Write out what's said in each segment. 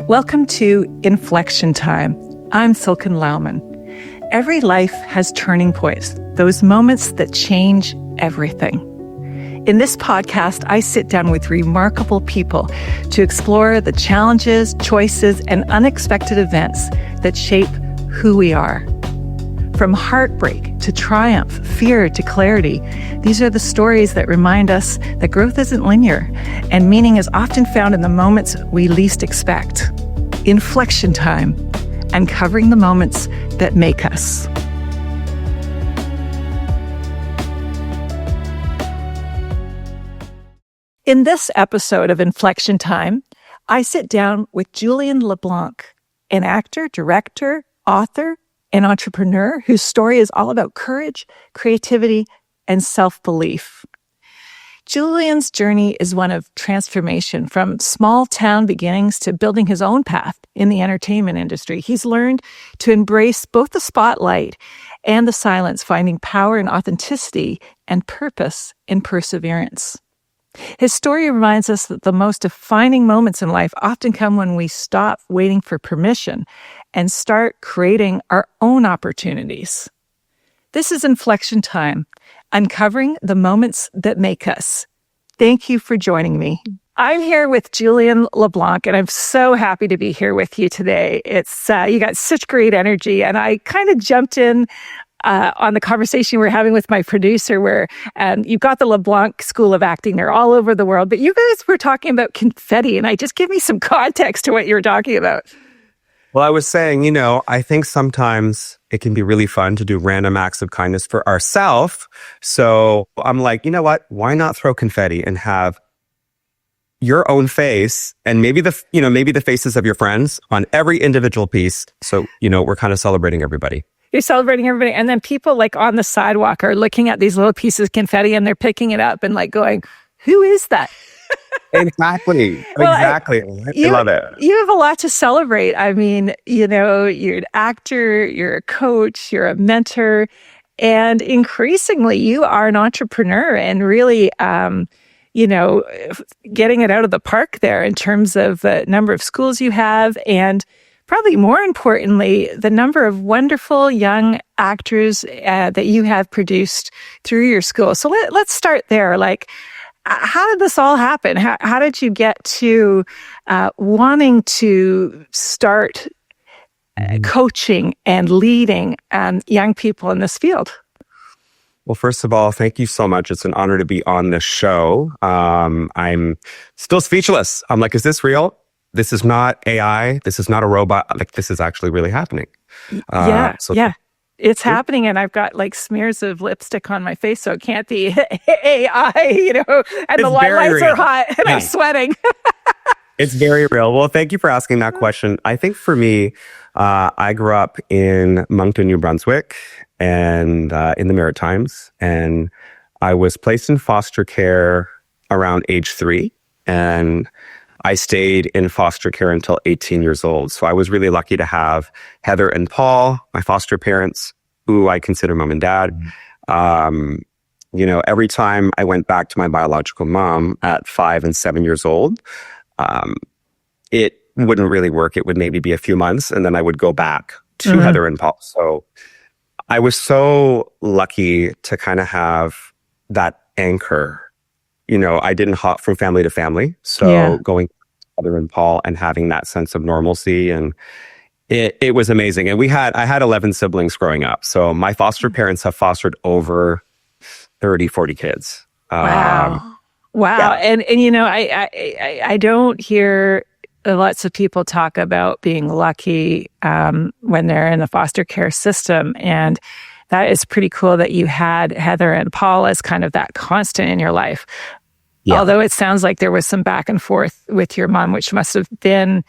Welcome to Inflection Time. I'm Silken Laumann. Every life has turning points, those moments that change everything. In this podcast, I sit down with remarkable people to explore the challenges, choices, and unexpected events that shape who we are. From heartbreak to triumph, fear to clarity, these are the stories that remind us that growth isn't linear and meaning is often found in the moments we least expect. Inflection Time, uncovering the moments that make us. In this episode of Inflection Time, I sit down with Julian LeBlanc, an actor, director, author, and entrepreneur whose story is all about courage, creativity, and self-belief. Julian's journey is one of transformation from small town beginnings to building his own path in the entertainment industry. He's learned to embrace both the spotlight and the silence, finding power in authenticity and purpose in perseverance. His story reminds us that the most defining moments in life often come when we stop waiting for permission and start creating our own opportunities. This is Inflection Time, uncovering the moments that make us. Thank you for joining me. I'm here with Julian LeBlanc, and I'm so happy to be here with you today. It's you got such great energy, and I kind of jumped in on the conversation we're having with my producer where you've got the LeBlanc School of Acting. They're all over the world, but you guys were talking about confetti, and just give me some context to what you were talking about. Well, I was saying, I think sometimes it can be really fun to do random acts of kindness for ourselves. So I'm like, you know what? Why not throw confetti and have your own face and maybe the faces of your friends on every individual piece. So, we're kind of celebrating everybody. You're celebrating everybody. And then people on the sidewalk are looking at these little pieces of confetti and they're picking it up and going, who is that? Exactly. Exactly. I love it. You have a lot to celebrate. I mean, you're an actor, you're a coach, you're a mentor, and increasingly you are an entrepreneur and really, getting it out of the park there in terms of the number of schools you have and probably more importantly, the number of wonderful young actors that you have produced through your school. So let's start there. How did this all happen? How did you get to wanting to start coaching and leading young people in this field? Well, first of all, thank you so much. It's an honor to be on this show. I'm still speechless. I'm like, is this real? This is not AI. This is not a robot. This is actually really happening. Yeah. It's happening, and I've got smears of lipstick on my face, so it can't be AI, and the lights are hot, and I'm sweating. It's very real. Well, thank you for asking that question. I think for me, I grew up in Moncton, New Brunswick, and in the Maritimes, and I was placed in foster care around age 3, and I stayed in foster care until 18 years old. So I was really lucky to have Heather and Paul, my foster parents, who I consider mom and dad. Every time I went back to my biological mom at 5 and 7 years old, it wouldn't really work. It would maybe be a few months, and then I would go back to Heather and Paul. So I was so lucky to kind of have that anchor. I didn't hop from family to family. So going to Heather and Paul and having that sense of normalcy, and it was amazing. And I had 11 siblings growing up. So my foster parents have fostered over 30, 40 kids. Wow. Yeah. And I don't hear lots of people talk about being lucky when they're in the foster care system. And that is pretty cool that you had Heather and Paul as kind of that constant in your life. Yeah. Although it sounds like there was some back and forth with your mom, which must have been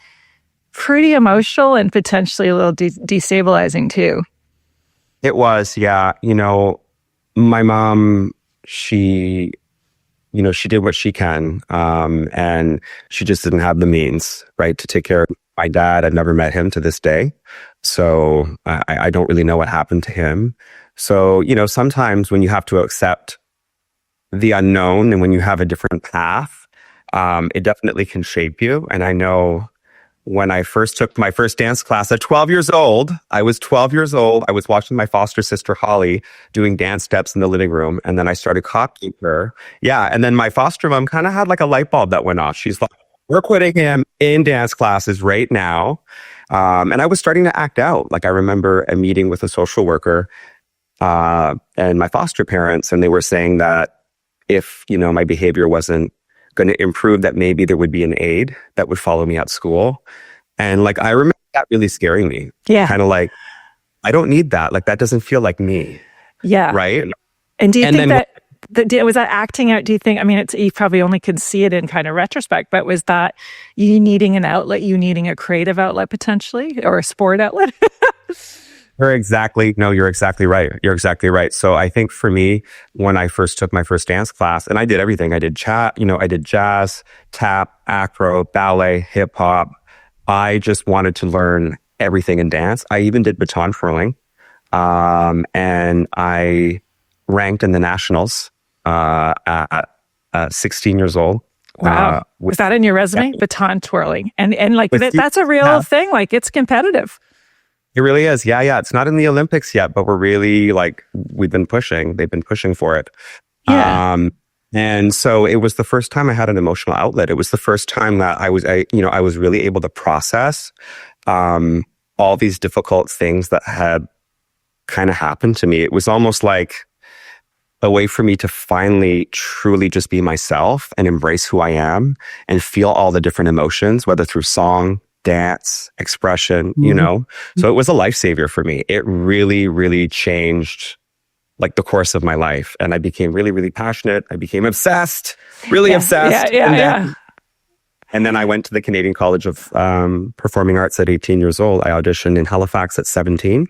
pretty emotional and potentially a little destabilizing too. It was, yeah. My mom, she did what she can, and she just didn't have the means, right, to take care of my dad. I've never met him to this day. So I don't really know what happened to him. So, sometimes when you have to accept the unknown and when you have a different path, it definitely can shape you. And I know when I first took my first dance class at 12 years old. I was 12 years old. I was watching my foster sister, Holly, doing dance steps in the living room. And then I started copying her. Yeah. And then my foster mom kind of had like a light bulb that went off. She's like, we're putting him in dance classes right now. And I was starting to act out. Like I remember a meeting with a social worker and my foster parents, and they were saying that if, my behavior wasn't going to improve, that maybe there would be an aide that would follow me at school. And like, I remember that really scaring me. Yeah. Kind of like, I don't need that. Like, that doesn't feel like me. Yeah. Right. And do you think that was that acting out? Do you think, I mean, you probably only can see it in kind of retrospect, but was that you needing an outlet, you needing a creative outlet potentially, or a sport outlet? You're exactly right. You're exactly right. So I think for me, when I first took my first dance class, and I did everything, I did I did jazz, tap, acro, ballet, hip hop. I just wanted to learn everything in dance. I even did baton twirling. And I ranked in the nationals, at 16 years old. Wow. Was that in your resume? Yeah. Baton twirling. And like that's a real thing. Like it's competitive. It really is. Yeah. It's not in the Olympics yet, but we're really they've been pushing for it. Yeah. And so it was the first time I had an emotional outlet. It was the first time that I was really able to process, all these difficult things that had kind of happened to me. It was almost like a way for me to finally truly just be myself and embrace who I am and feel all the different emotions, whether through song, dance, expression, So it was a lifesaver for me. It really, really changed like the course of my life. And I became really, really passionate. I became obsessed, obsessed. Yeah. And then I went to the Canadian College of Performing Arts at 18 years old. I auditioned in Halifax at 17,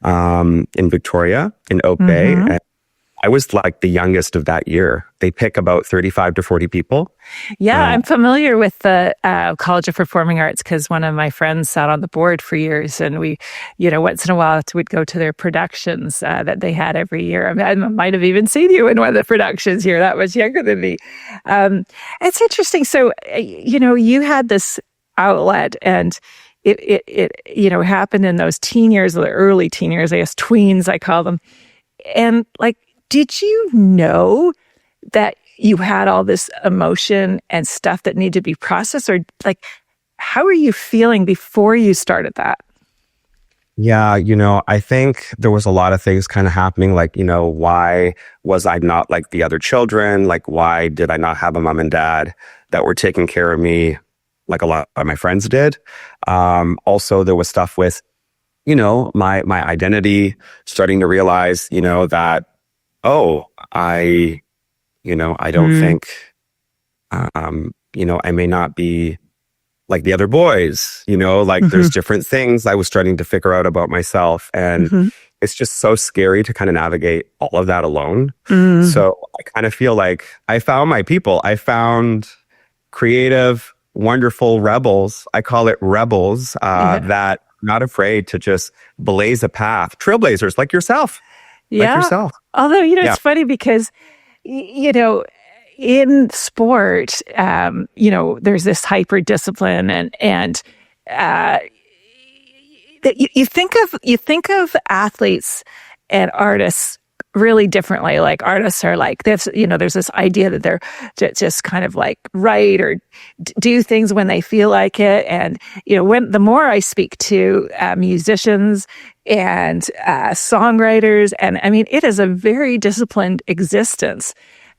in Victoria, in Oak Bay. And I was like the youngest of that year. They pick about 35 to 40 people. Yeah, I'm familiar with the College of Performing Arts because one of my friends sat on the board for years, and we, once in a while we'd go to their productions that they had every year. I might have even seen you in one of the productions here. That was younger than me. It's interesting. So, you had this outlet, and it happened in those teen years, the early teen years, I guess tweens, I call them. And like, did you know that you had all this emotion and stuff that needed to be processed? Or like, how were you feeling before you started that? Yeah, I think there was a lot of things kind of happening. Like, why was I not like the other children? Like, why did I not have a mom and dad that were taking care of me like a lot of my friends did? Also, there was stuff with, my identity, starting to realize, that, I don't think, I may not be like the other boys, there's different things I was starting to figure out about myself. And it's just so scary to kind of navigate all of that alone. So I kind of feel like I found my people. I found creative, wonderful rebels. I call it rebels, that not afraid to just blaze a path. Trailblazers like yourself. Yeah. Like yourself. Although, it's funny because, in sport, there's this hyper discipline and you think of athletes and artists really differently. Like artists are like this, there's this idea that they're just kind of like write or do things when they feel like it. And, the more I speak to musicians and songwriters, and I mean, it is a very disciplined existence.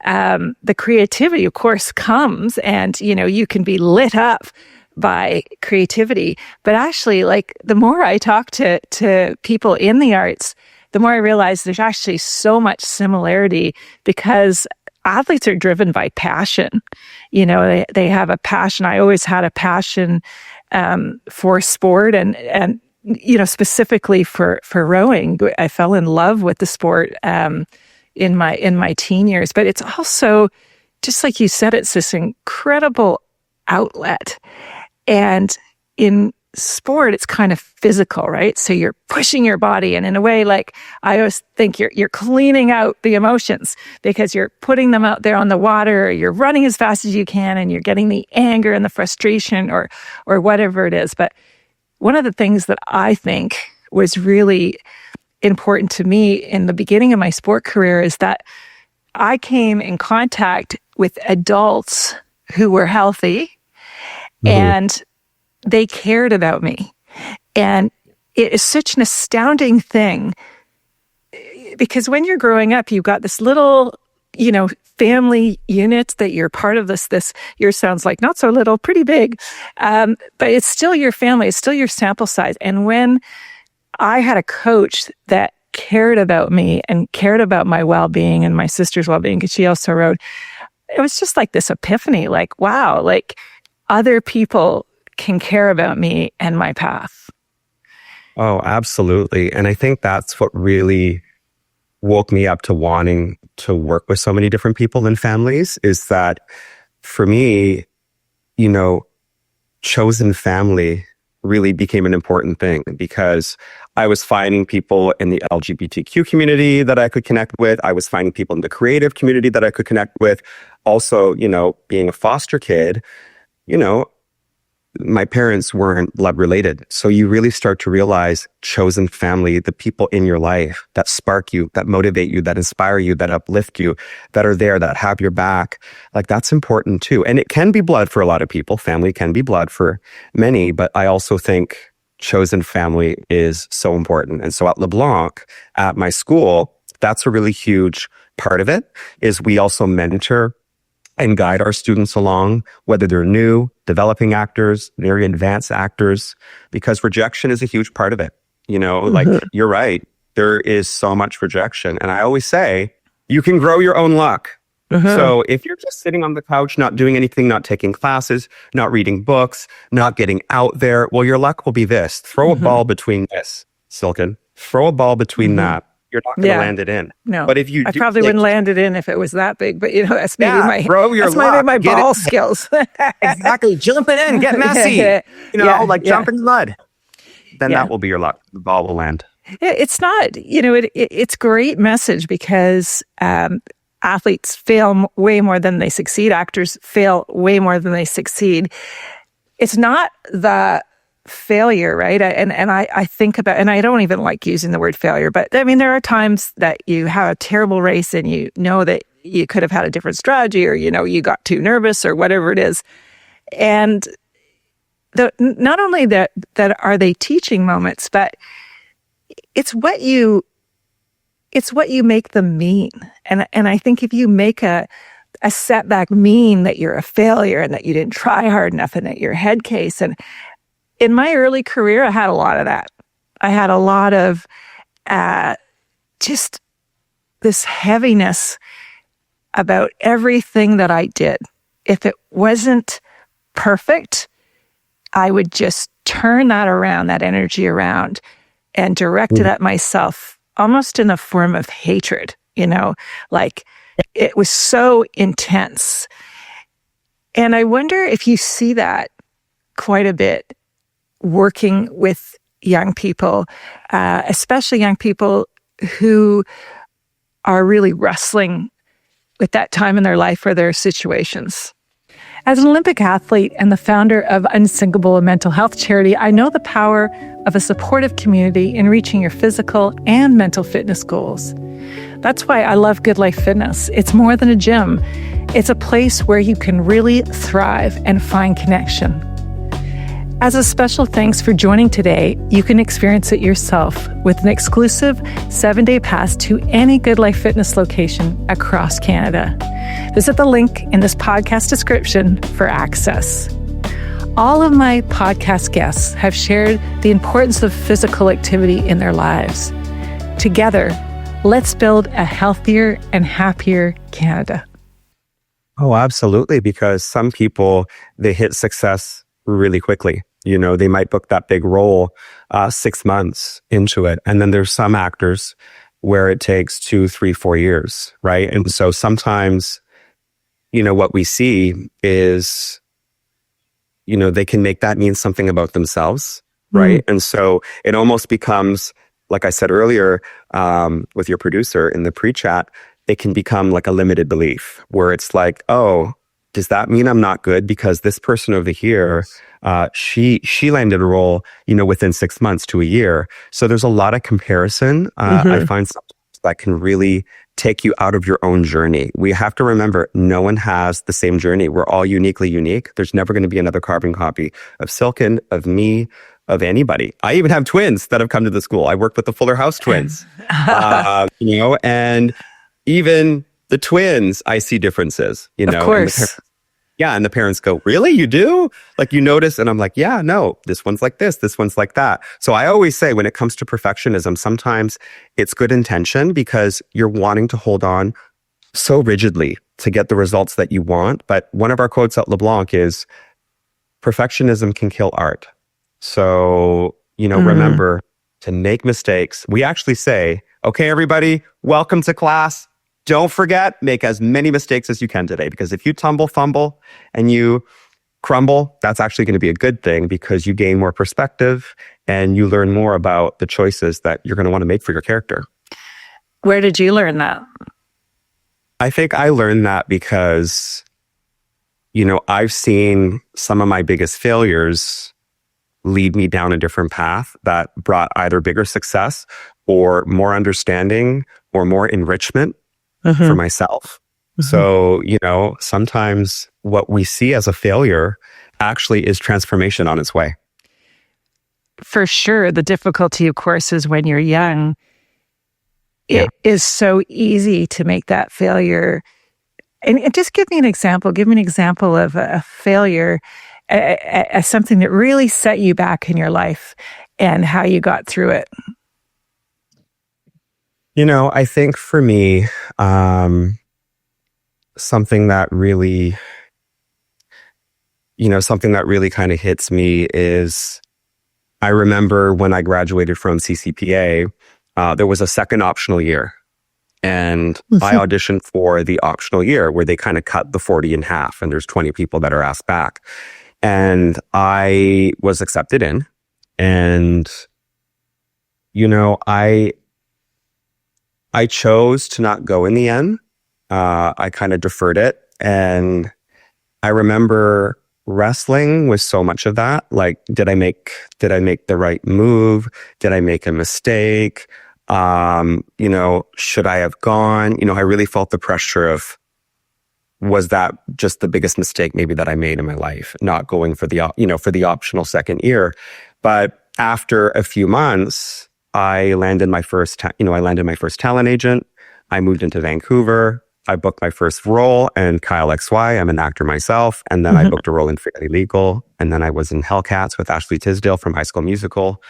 The creativity, of course, comes and, you can be lit up by creativity. But actually, like the more I talk to people in the arts, the more I realize there's actually so much similarity because athletes are driven by passion. They have a passion. I always had a passion for sport and specifically for rowing. I fell in love with the sport in my teen years. But it's also, just like you said, it's this incredible outlet. And in sport, it's kind of physical, right? So you're pushing your body, and in a way, like I always think you're cleaning out the emotions because you're putting them out there on the water, or you're running as fast as you can, and you're getting the anger and the frustration or whatever it is. But one of the things that I think was really important to me in the beginning of my sport career is that I came in contact with adults who were healthy and they cared about me. And it is such an astounding thing because when you're growing up, you've got this little, family unit that you're part of this, yours sounds like not so little, pretty big, but it's still your family, it's still your sample size. And when I had a coach that cared about me and cared about my well-being and my sister's well-being, because she also rode, it was just like this epiphany, like, wow, like other people can care about me and my path. Oh, absolutely. And I think that's what really woke me up to wanting to work with so many different people and families is that for me, chosen family really became an important thing because I was finding people in the LGBTQ community that I could connect with. I was finding people in the creative community that I could connect with. Also, being a foster kid, my parents weren't blood related. So you really start to realize chosen family, the people in your life that spark you, that motivate you, that inspire you, that uplift you, that are there, that have your back. Like that's important too. And it can be blood for a lot of people. Family can be blood for many, but I also think chosen family is so important. And so at LeBlanc, at my school, that's a really huge part of it is we also mentor and guide our students along, whether they're new, developing actors, very advanced actors, because rejection is a huge part of it. Like you're right. There is so much rejection. And I always say, you can grow your own luck. So if you're just sitting on the couch, not doing anything, not taking classes, not reading books, not getting out there, well, your luck will be this. Throw a ball between this, Silken. Throw a ball between that. You're not going to land it in. No, but if you I probably wouldn't land it in if it was that big. But that's maybe my ball skills. Exactly, jump it in, get messy. Jump in the mud. Then that will be your luck. The ball will land. It's not. It's great message because athletes fail way more than they succeed. Actors fail way more than they succeed. It's not the failure, right? And I think about, and I don't even like using the word failure, but I mean, there are times that you have a terrible race and you know that you could have had a different strategy or, you got too nervous or whatever it is. And not only that are they teaching moments, but it's what you make them mean. And I think if you make a setback mean that you're a failure and that you didn't try hard enough and that you're head case. And in my early career, I had a lot of that. I had a lot of just this heaviness about everything that I did. If it wasn't perfect, I would just turn that around, that energy around, and direct it at myself, almost in a form of hatred, like it was so intense. And I wonder if you see that quite a bit working with young people, especially young people who are really wrestling with that time in their life or their situations. As an Olympic athlete and the founder of Unsinkable, a mental health charity, I know the power of a supportive community in reaching your physical and mental fitness goals. That's why I love Good Life Fitness. It's more than a gym. It's a place where you can really thrive and find connection. As a special thanks for joining today, you can experience it yourself with an exclusive 7-day pass to any Good Life Fitness location across Canada. Visit the link in this podcast description for access. All of my podcast guests have shared the importance of physical activity in their lives. Together, let's build a healthier and happier Canada. Oh, absolutely. Because some people, they hit success really quickly. They might book that big role 6 months into it. And then there's some actors where it takes 2, 3, 4 years, right? And so sometimes, what we see is, they can make that mean something about themselves, right? And so it almost becomes, like I said earlier, with your producer in the pre-chat, it can become like a limited belief where it's like, oh, does that mean I'm not good? Because this person over here, she landed a role, within 6 months to a year. So there's a lot of comparison. I find sometimes that can really take you out of your own journey. We have to remember no one has the same journey. We're all uniquely unique. There's never going to be another carbon copy of Silken, of me, of anybody. I even have twins that have come to the school. I worked with the Fuller House twins, and even the twins, I see differences, Of course. And the parents go, really? You do? Like, you notice? And I'm like, yeah, no, this one's like this one's like that. So I always say when it comes to perfectionism, sometimes it's good intention because you're wanting to hold on so rigidly to get the results that you want. But one of our quotes at LeBlanc is, perfectionism can kill art. So, remember to make mistakes. We actually say, okay, everybody, welcome to class. Don't forget, make as many mistakes as you can today, because if you tumble, fumble, and you crumble, that's actually going to be a good thing because you gain more perspective and you learn more about the choices that you're going to want to make for your character. Where did you learn that? I think I learned that because, I've seen some of my biggest failures lead me down a different path that brought either bigger success or more understanding or more enrichment for myself. So, sometimes what we see as a failure actually is transformation on its way. For sure. The difficulty, of course, is when you're young, it is so easy to make that failure. And just give me an example. Give me an example of a failure as something that really set you back in your life and how you got through it. I think for me, something that really kind of hits me is I remember when I graduated from CCPA, there was a second optional year. And I auditioned for the optional year where they kind of cut the 40 in half and there's 20 people that are asked back. And I was accepted in. And, I chose to not go in the end. I kind of deferred it. And I remember wrestling with so much of that. Like, did I make the right move? Did I make a mistake? Should I have gone? I really felt the pressure of, was that just the biggest mistake maybe that I made in my life, not going for the optional second year? But after a few months, I landed my first talent agent. I moved into Vancouver. I booked my first role in Kyle XY. I'm an actor myself. And then I booked a role in Fairly Legal. And then I was in Hellcats with Ashley Tisdale from High School Musical.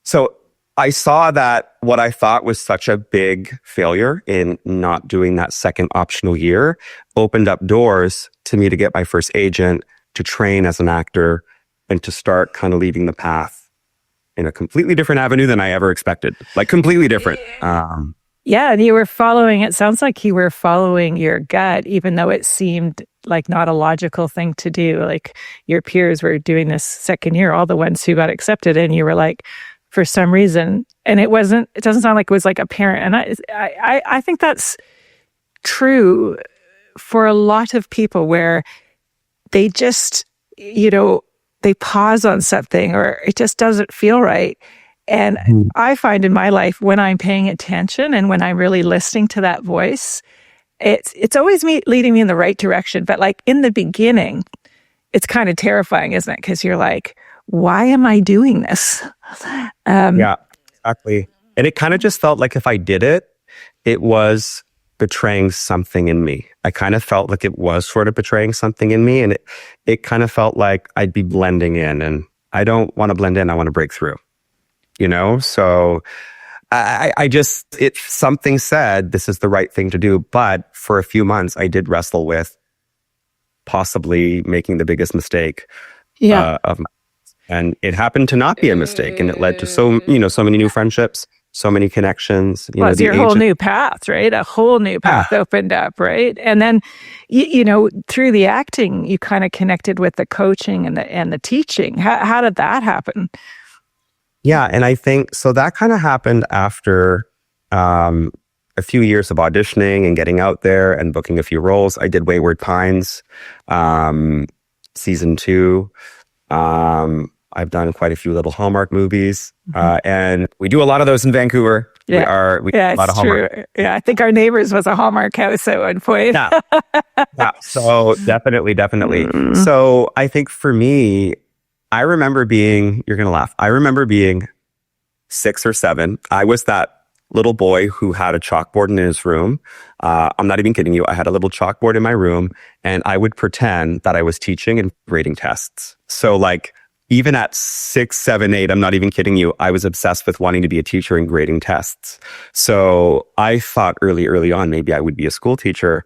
So I saw that what I thought was such a big failure in not doing that second optional year opened up doors to me to get my first agent, to train as an actor, and to start kind of leading the path in a completely different avenue than I ever expected. Like, completely different. Yeah, and it sounds like you were following your gut, even though it seemed like not a logical thing to do. Like, your peers were doing this second year, all the ones who got accepted, and you were like, for some reason, and it doesn't sound like it was like apparent. And I think that's true for a lot of people where they just, they pause on something or it just doesn't feel right. And I find in my life, when I'm paying attention and when I'm really listening to that voice, it's always leading me in the right direction. But like in the beginning, it's kind of terrifying, isn't it? Because you're like, why am I doing this? Yeah, exactly. And it kind of just felt like if I did it, it was betraying something in me. I kind of felt like it was sort of betraying something in me. And it kind of felt like I'd be blending in. And I don't want to blend in. I want to break through, So something said this is the right thing to do. But for a few months, I did wrestle with possibly making the biggest mistake of my. And it happened to not be a mistake, and it led to so many new friendships, so many connections. Well, it's your whole new path, right? A whole new path opened up, right? And then, through the acting, you kind of connected with the coaching and the teaching. How did that happen? Yeah, and I think so that kind of happened after a few years of auditioning and getting out there and booking a few roles. I did Wayward Pines, season 2. I've done quite a few little Hallmark movies, and we do a lot of those in Vancouver. Yeah. We do a lot of Hallmark. True. Yeah, I think our neighbors was a Hallmark house at one point. Yeah. So definitely. So I think for me, I remember being, you're going to laugh. I remember being 6 or 7. I was that little boy who had a chalkboard in his room. I'm not even kidding you. I had a little chalkboard in my room, and I would pretend that I was teaching and grading tests. So like, even at 6, 7, 8, I'm not even kidding you, I was obsessed with wanting to be a teacher and grading tests. So I thought early on, maybe I would be a school teacher.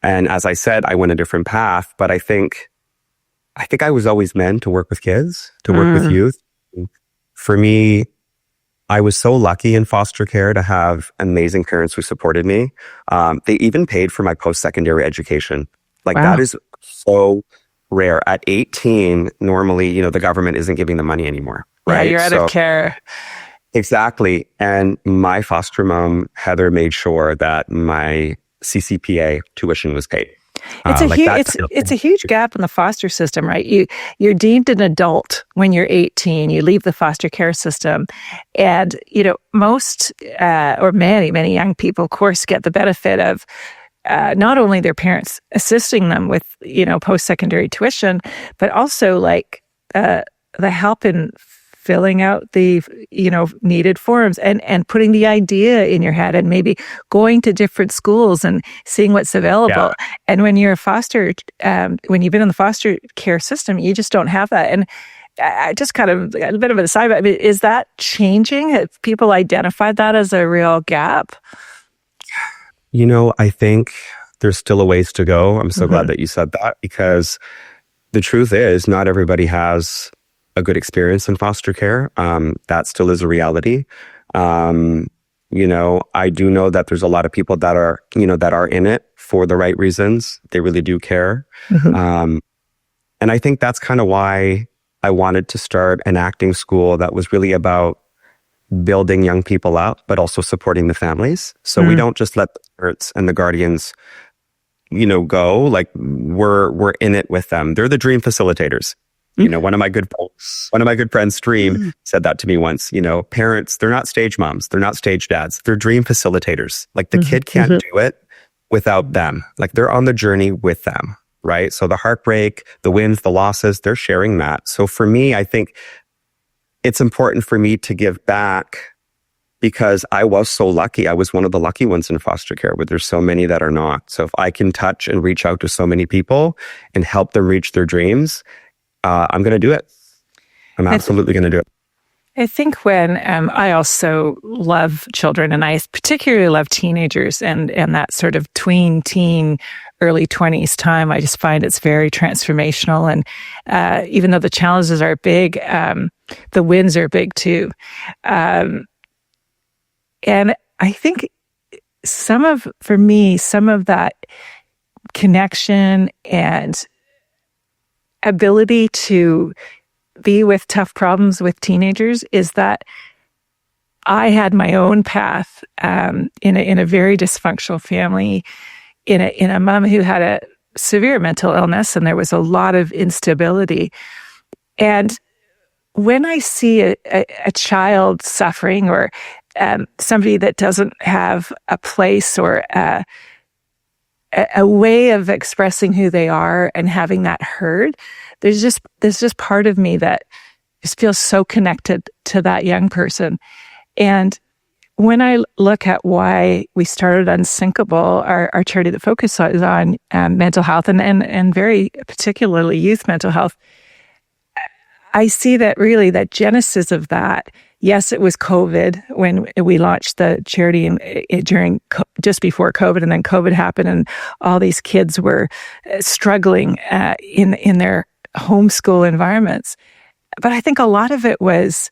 And as I said, I went a different path, but I think I was always meant to work with kids, to work with youth. For me, I was so lucky in foster care to have amazing parents who supported me. They even paid for my post-secondary education. Like that is so rare. At 18, normally, the government isn't giving the money anymore, right? Yeah, you're out of care. Exactly. And my foster mom, Heather, made sure that my CCPA tuition was paid. It's a huge gap in the foster system, right? You're deemed an adult when you're 18. You leave the foster care system, and most or many young people, of course, get the benefit of not only their parents assisting them with post-secondary tuition, but also like the help in filling out the needed forms and putting the idea in your head and maybe going to different schools and seeing what's available. Yeah. And when you're when you've been in the foster care system, you just don't have that. And I just kind of a bit of an aside, but is that changing? Have people identified that as a real gap? I think there's still a ways to go. I'm so glad that you said that, because the truth is not everybody has a good experience in foster care. That still is a reality. I do know that there's a lot of people that are in it for the right reasons. They really do care. And I think that's kind of why I wanted to start an acting school that was really about building young people up, but also supporting the families. So we don't just let the parents and the guardians, go. Like we're in it with them. They're the dream facilitators. One of my good friends, Stream, said that to me once. Parents, they're not stage moms, they're not stage dads, they're dream facilitators. Like the kid can't do it without them. Like they're on the journey with them, right? So the heartbreak, the wins, the losses, they're sharing that. So for me, I think it's important for me to give back, because I was so lucky. I was one of the lucky ones in foster care, but there's so many that are not. So if I can touch and reach out to so many people and help them reach their dreams, I'm going to do it. I'm absolutely going to do it. I think when I also love children, and I particularly love teenagers and that sort of teen, early 20s time, I just find it's very transformational. And even though the challenges are big, the wins are big too. And I think for me, some of that connection and ability to be with tough problems with teenagers is that I had my own path in a very dysfunctional family, in a mom who had a severe mental illness, and there was a lot of instability. And when I see a child suffering, or somebody that doesn't have a place or a way of expressing who they are and having that heard, there's just part of me that just feels so connected to that young person. And when I look at why we started Unsinkable, our charity that focuses on mental health and very particularly youth mental health, I see that really that genesis of that. Yes, it was COVID when we launched the charity just before COVID, and then COVID happened, and all these kids were struggling in their homeschool environments. But I think a lot of it was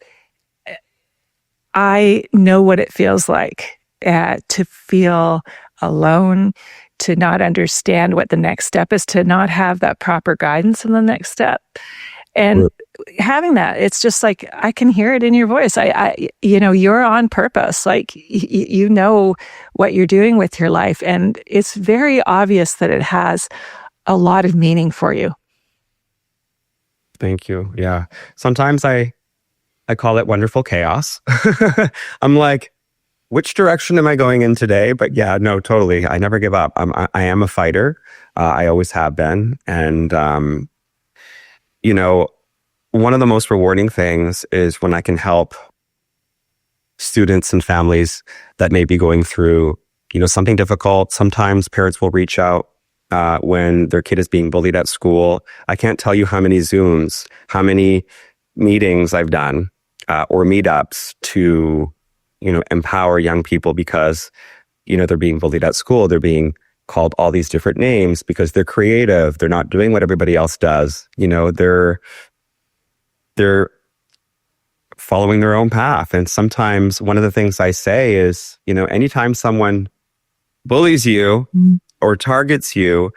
I know what it feels like to feel alone, to not understand what the next step is, to not have that proper guidance in the next step. And having that, it's just like, I can hear it in your voice. You're on purpose. Like, you know what you're doing with your life. And it's very obvious that it has a lot of meaning for you. Thank you. Yeah. Sometimes I call it wonderful chaos. I'm like, which direction am I going in today? But yeah, no, totally. I never give up. I am a fighter. I always have been. And, one of the most rewarding things is when I can help students and families that may be going through, something difficult. Sometimes parents will reach out when their kid is being bullied at school. I can't tell you how many Zooms, how many meetings I've done or meetups to, empower young people because, they're being bullied at school. They're being called all these different names because they're creative. They're not doing what everybody else does. They're following their own path. And sometimes one of the things I say is, anytime someone bullies you or targets you,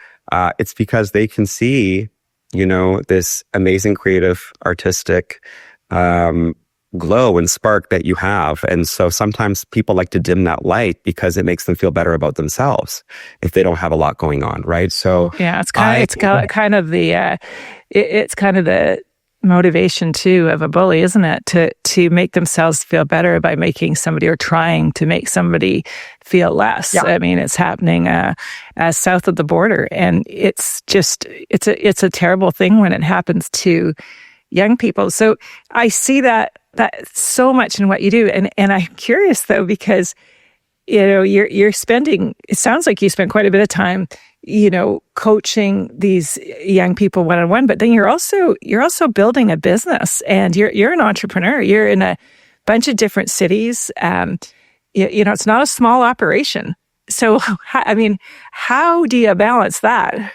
it's because they can see, this amazing, creative, artistic glow and spark that you have. And so sometimes people like to dim that light because it makes them feel better about themselves if they don't have a lot going on, right? So yeah, it's kind of the motivation too of a bully, isn't it? To make themselves feel better by making somebody or trying to make somebody feel less. Yeah. I mean, it's happening south of the border, and it's a terrible thing when it happens to young people. So I see that so much in what you do, and I'm curious though, because you're spending, it sounds like you spend quite a bit of time coaching these young people one-on-one, but then you're also building a business, and you're an entrepreneur. You're in a bunch of different cities. It's not a small operation. So, how do you balance that?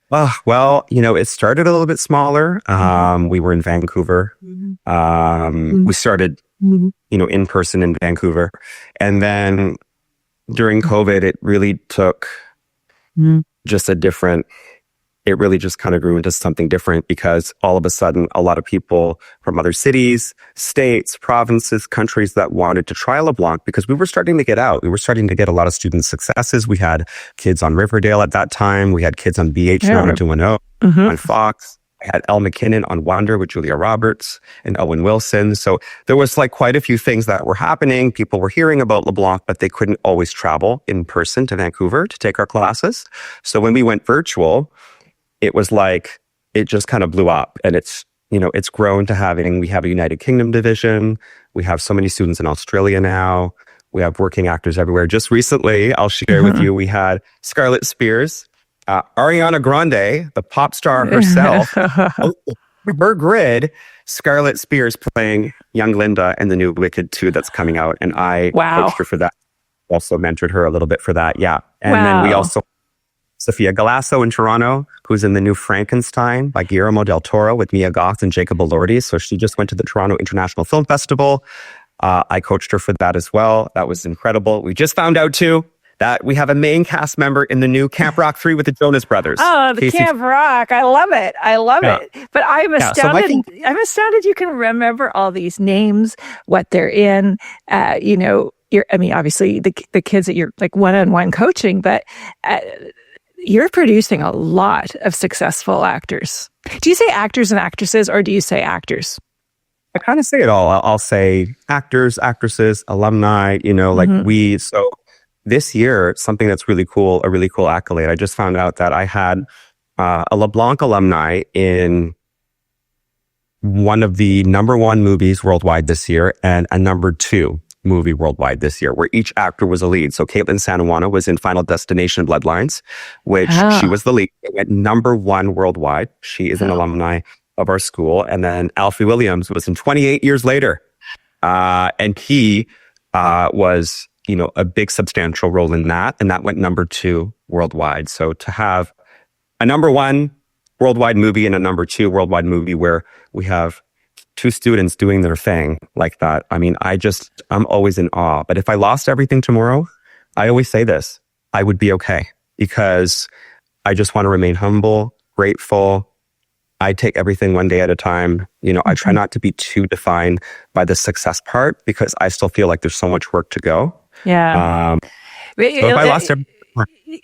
Well, it started a little bit smaller. We were in Vancouver. We started, in person in Vancouver. And then during COVID, it really took just it really just kind of grew into something different because all of a sudden, a lot of people from other cities, states, provinces, countries that wanted to try LeBlanc because we were starting to get out. We were starting to get a lot of student successes. We had kids on Riverdale at that time. We had kids on BH 90210, on Fox. I had Elle McKinnon on Wonder with Julia Roberts and Owen Wilson. So there was quite a few things that were happening. People were hearing about LeBlanc, but they couldn't always travel in person to Vancouver to take our classes. So when we went virtual, it was it just kind of blew up, and it's grown to we have a United Kingdom division. We have so many students in Australia now. We have working actors everywhere. Just recently, I'll share with you, we had Scarlett Spears, Ariana Grande, the pop star herself, her grid, Scarlett Spears playing young Linda in the new Wicked 2 that's coming out. And I coached her for that. Also mentored her a little bit for that. Yeah. And then we also Sofia Galasso in Toronto, who's in the new Frankenstein by Guillermo del Toro with Mia Goth and Jacob Elordi. So she just went to the Toronto International Film Festival. I coached her for that as well. That was incredible. We just found out too that we have a main cast member in the new Camp Rock 3 with the Jonas Brothers. Oh, the Camp Rock. I love it. it. But I'm astounded. I'm astounded you can remember all these names, what they're in. Obviously the kids that you're one-on-one coaching, but you're producing a lot of successful actors. Do you say actors and actresses, or do you say actors? I kind of say it all. I'll say actors, actresses, alumni, so this year, something that's really cool, a really cool accolade. I just found out that I had a LeBlanc alumni in one of the #1 movies worldwide this year and a #2 movie worldwide this year, where each actor was a lead. So Caitlin Sanawana was in Final Destination Bloodlines, which she was the lead. It went #1 worldwide. She is an alumni of our school. And then Alfie Williams was in 28 Years Later. And he was, a big substantial role in that. And that went #2 worldwide. So to have a #1 worldwide movie and a #2 worldwide movie where we have two students doing their thing like that. I mean, I'm always in awe. But if I lost everything tomorrow, I always say this, I would be okay, because I just want to remain humble, grateful. I take everything one day at a time. I try not to be too defined by the success part, because I still feel like there's so much work to go. Yeah. So if I lost everything,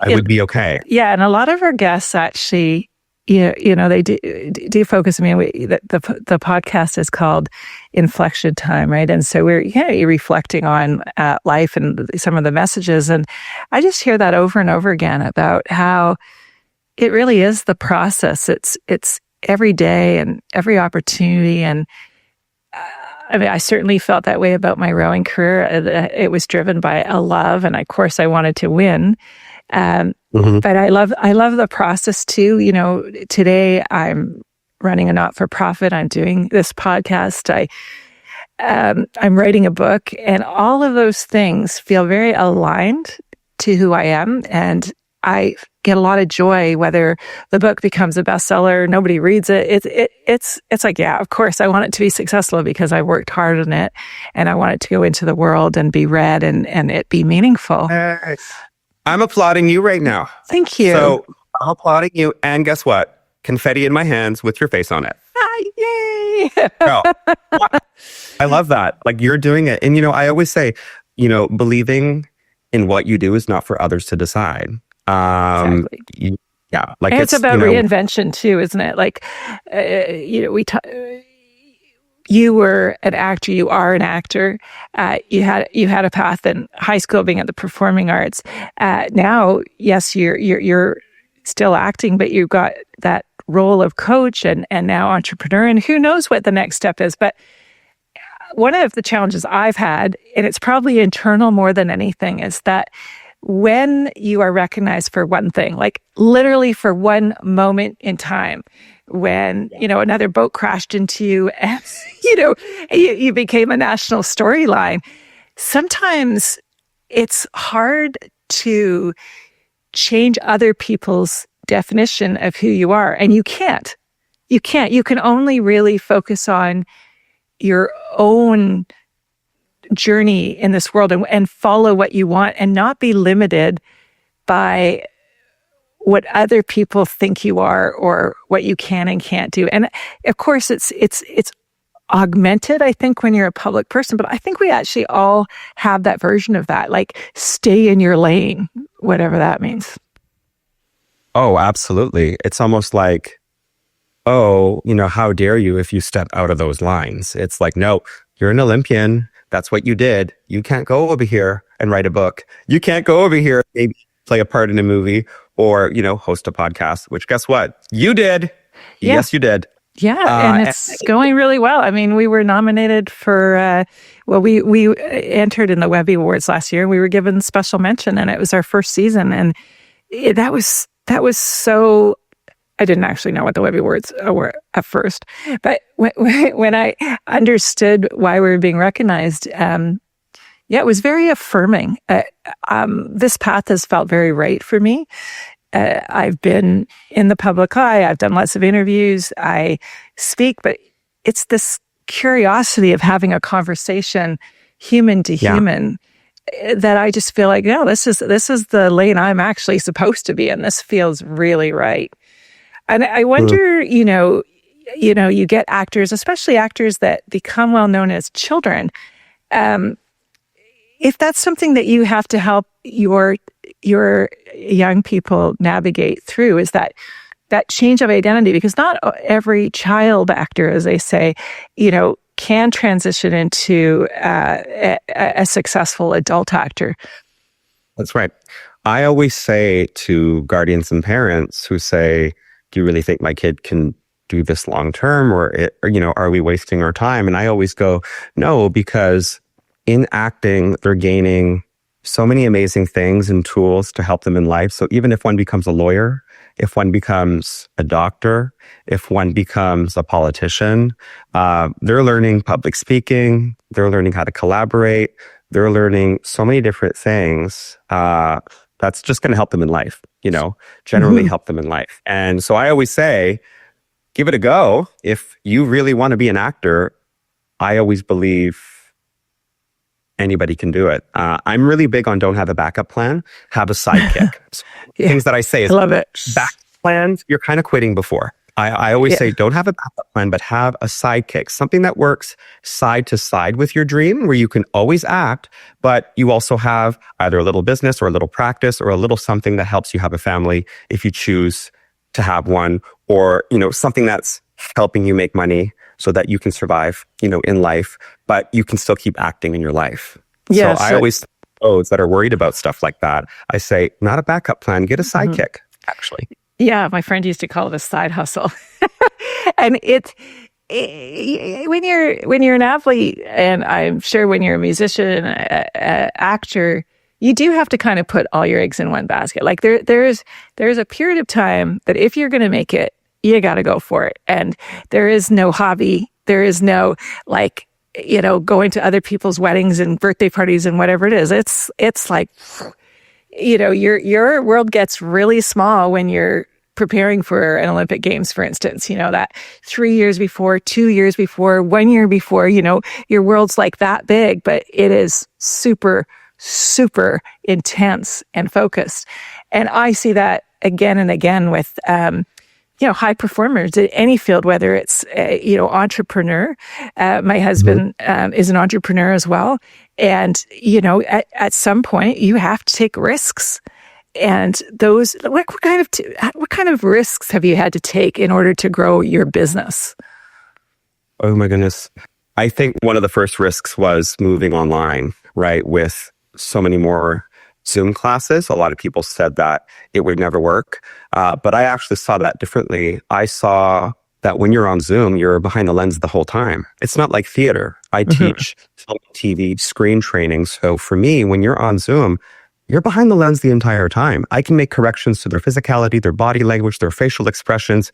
I would be okay. Yeah. And a lot of our guests actually, they do focus. I mean, the podcast is called Inflection Time, right? And so we're reflecting on life and some of the messages. And I just hear that over and over again about how it really is the process. It's every day and every opportunity. And I mean, I certainly felt that way about my rowing career. It was driven by a love, and of course, I wanted to win. But I love the process too. Today I'm running a not-for-profit. I'm doing this podcast. I'm writing a book, and all of those things feel very aligned to who I am. And I get a lot of joy whether the book becomes a bestseller, nobody reads it. It's like, yeah, of course I want it to be successful because I worked hard on it, and I want it to go into the world and be read and it be meaningful. I'm applauding you right now. Thank you. So I'm applauding you, and guess what? Confetti in my hands with your face on it. Yay! Girl, I love that. Like, you're doing it. And, I always say, believing in what you do is not for others to decide. Exactly. Like, and it's about reinvention too, isn't it? Like, you were an actor. You are an actor. You had a path in high school, being at the performing arts. Now, yes, you're still acting, but you've got that role of coach and now entrepreneur. And who knows what the next step is? But one of the challenges I've had, and it's probably internal more than anything, is that when you are recognized for one thing, like literally for one moment in time, when, another boat crashed into you and, you became a national storyline, sometimes it's hard to change other people's definition of who you are. And you can't. You can only really focus on your own journey in this world and follow what you want and not be limited by what other people think you are or what you can and can't do. And of course, it's augmented, I think, when you're a public person, but I think we actually all have that version of that, like stay in your lane, whatever that means. Oh, absolutely. It's almost like, how dare you if you step out of those lines? It's like, no, you're an Olympian. That's what you did. You can't go over here and write a book. You can't go over here, maybe play a part in a movie or, host a podcast, which guess what? You did. Yeah. Yes, you did. Yeah. And it's going really well. I mean, we were nominated for, we entered in the Webby Awards last year. We were given special mention, and it was our first season. And that was so, I didn't actually know what the Webby Awards were at first, but when I understood why we were being recognized, it was very affirming. This path has felt very right for me. I've been in the public eye. I've done lots of interviews. I speak, but it's this curiosity of having a conversation, human to human, that I just feel like, no, this is the lane I'm actually supposed to be in. This feels really right. And I wonder, you get actors, especially actors that become well known as children. If that's something that you have to help your young people navigate through, is that change of identity, because not every child actor, as they say, can transition into a successful adult actor. That's right. I always say to guardians and parents who say, do you really think my kid can do this long term, or are we wasting our time? And I always go, no, because in acting, they're gaining so many amazing things and tools to help them in life. So even if one becomes a lawyer, if one becomes a doctor, if one becomes a politician, they're learning public speaking, they're learning how to collaborate, they're learning so many different things that's just going to help them in life, generally help them in life. And so I always say, give it a go. If you really want to be an actor, I always believe anybody can do it. I'm really big on don't have a backup plan, have a sidekick. So things that I say is I love it. backup plans, you're kind of quitting before. I always say don't have a backup plan, but have a sidekick, something that works side to side with your dream where you can always act, but you also have either a little business or a little practice or a little something that helps you have a family if you choose to have one, or, something that's helping you make money so that you can survive, in life, but you can still keep acting in your life. Yeah, so I always, those that are worried about stuff like that, I say, not a backup plan, get a sidekick, actually. Yeah, my friend used to call it a side hustle. And when you're an athlete, and I'm sure when you're a musician, actor, you do have to kind of put all your eggs in one basket. Like there's a period of time that if you're going to make it, you got to go for it. And there is no hobby. There is no going to other people's weddings and birthday parties and whatever it is. It's like, your world gets really small when you're preparing for an Olympic Games, for instance, that 3 years before, 2 years before, 1 year before, your world's like that big, but it is super, super intense and focused. And I see that again and again with, high performers in any field, whether it's, entrepreneur. My husband is an entrepreneur as well. And, at some point you have to take risks. And those, what kind of risks have you had to take in order to grow your business? Oh my goodness. I think one of the first risks was moving online, right? With so many more Zoom classes. A lot of people said that it would never work. But I actually saw that differently. I saw that when you're on Zoom, you're behind the lens the whole time. It's not like theater. I teach film, TV, screen training. So for me, when you're on Zoom, you're behind the lens the entire time. I can make corrections to their physicality, their body language, their facial expressions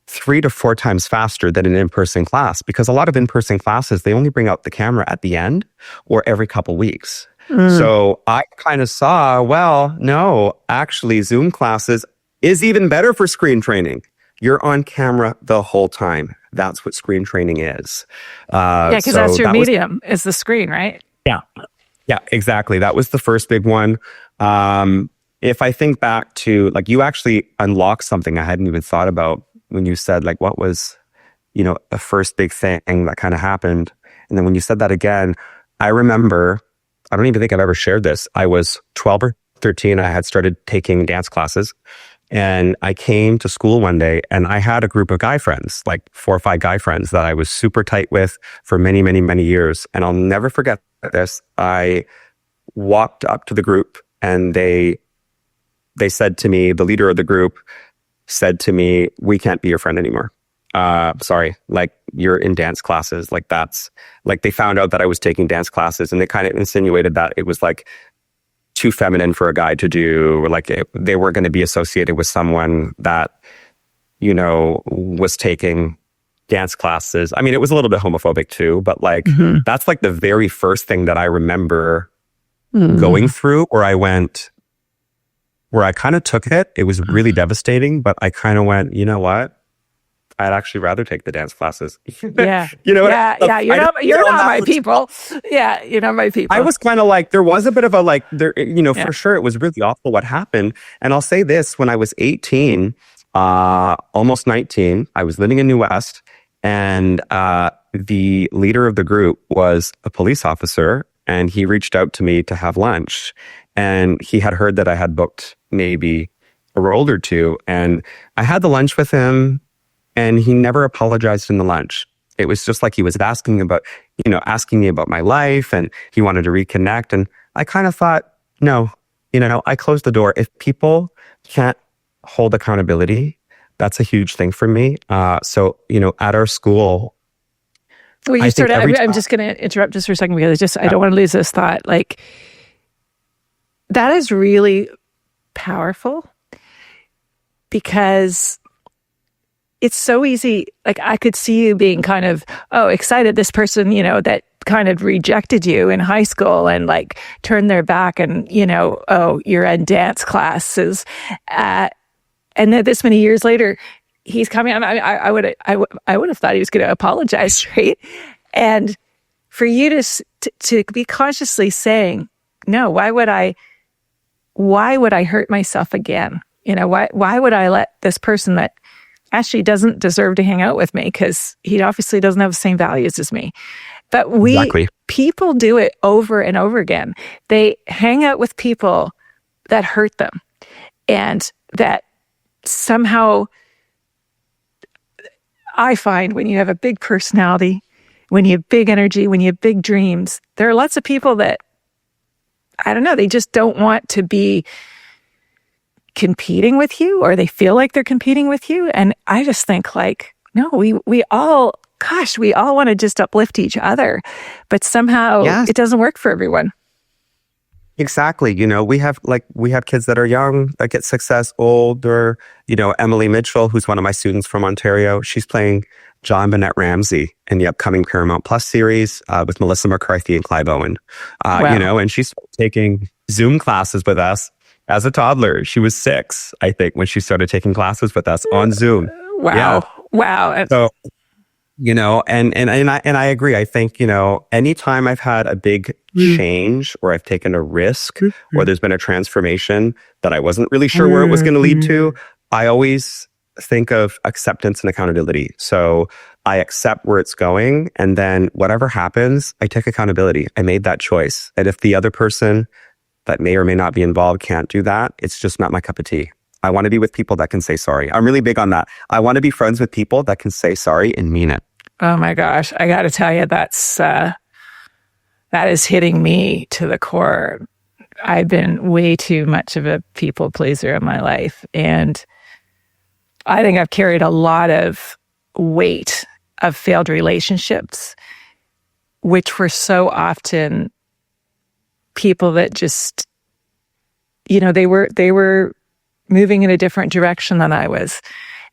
3 to 4 times faster than an in-person class, because a lot of in-person classes, they only bring out the camera at the end or every couple weeks. So I kind of saw, well, no, actually Zoom classes is even better for screen training. You're on camera the whole time. That's what screen training is. Because that's your medium, is the screen, right? Yeah, exactly. That was the first big one. If I think back to, you actually unlocked something I hadn't even thought about when you said, what was, the first big thing that kind of happened. And then when you said that again, I remember, I don't even think I've ever shared this. I was 12 or 13. I had started taking dance classes, and I came to school one day and I had a group of guy friends, 4 or 5 guy friends that I was super tight with for many, many, many years. And I'll never forget this. I walked up to the group and they said to me, the leader of the group said to me, "We can't be your friend anymore. Sorry, you're in dance classes." That's they found out that I was taking dance classes, and they kind of insinuated that it was too feminine for a guy to do, or they were going to be associated with someone that, was taking dance classes. I mean, it was a little bit homophobic too, but that's the very first thing that I remember going through where I kind of took it. It was really devastating, but I kind of went, you know what? I'd actually rather take the dance classes. Yeah. You're not my people. Yeah, you're not my people. I was kind of there was a bit of a for sure it was really awful what happened. And I'll say this, when I was 18, almost 19, I was living in New West, and the leader of the group was a police officer, and he reached out to me to have lunch. And he had heard that I had booked maybe a role or two, and I had the lunch with him. And he never apologized in the lunch. It was just he was asking me about my life, and he wanted to reconnect. And I kind of thought, no, I closed the door. If people can't hold accountability, that's a huge thing for me. So, at our school. Well, you started, I'm just going to interrupt just for a second, because I don't want to lose this thought. That is really powerful, because it's so easy. I could see you being kind of, excited. This person, that kind of rejected you in high school and turned their back and, you're in dance classes. And then this many years later, he's coming on. I would have thought he was going to apologize, right? And for you to be consciously saying, no, why would I hurt myself again? Why would I let this person that actually doesn't deserve to hang out with me, because he obviously doesn't have the same values as me. But people do it over and over again. They hang out with people that hurt them, and that somehow, I find, when you have a big personality, when you have big energy, when you have big dreams, there are lots of people that, I don't know, they just don't want to be competing with you, or they feel like they're competing with you. And I just think, like, no, we all want to just uplift each other, but somehow it doesn't work for everyone. Exactly. We have kids that are young that get success, older. Emily Mitchell, who's one of my students from Ontario, she's playing John Bennett Ramsey in the upcoming Paramount Plus series with Melissa McCarthy and Clive Owen. Wow. And she's taking Zoom classes with us as a toddler. She was 6, I think, when she started taking classes with us on Zoom. Wow. Yeah. Wow. So, and I agree. I think, anytime I've had a big change, or I've taken a risk, or there's been a transformation that I wasn't really sure where it was going to lead to, I always think of acceptance and accountability. So I accept where it's going, and then whatever happens, I take accountability. I made that choice. And if the other person that may or may not be involved can't do that, it's just not my cup of tea. I want to be with people that can say sorry. I'm really big on that. I want to be friends with people that can say sorry and mean it. Oh my gosh. I got to tell you, that is hitting me to the core. I've been way too much of a people pleaser in my life. And I think I've carried a lot of weight of failed relationships, which were so often people that just, they were moving in a different direction than I was,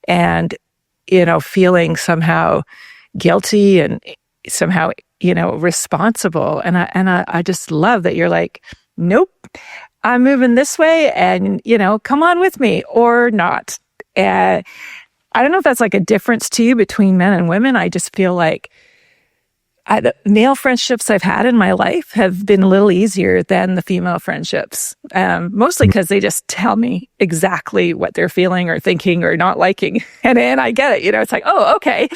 and, feeling somehow guilty and somehow, responsible. And I just love that you're like, nope, I'm moving this way, and, come on with me or not. I don't know if that's like a difference to you between men and women. I just feel like the male friendships I've had in my life have been a little easier than the female friendships, mostly because they just tell me exactly what they're feeling or thinking or not liking. And I get it. It's like, oh, okay.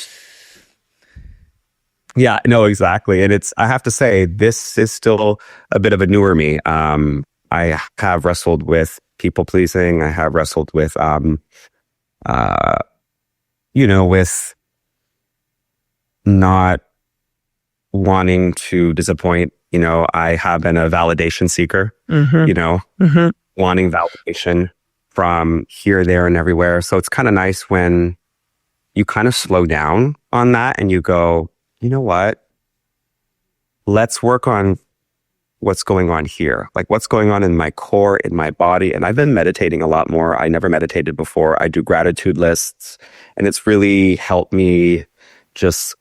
Yeah, no, exactly. And I have to say, this is still a bit of a newer me. I have wrestled with people pleasing. I have wrestled with, with not wanting to disappoint. I have been a validation seeker, wanting validation from here, there, and everywhere. So it's kind of nice when you kind of slow down on that and you go, you know what? Let's work on what's going on here. Like, what's going on in my core, in my body. And I've been meditating a lot more. I never meditated before. I do gratitude lists, and it's really helped me just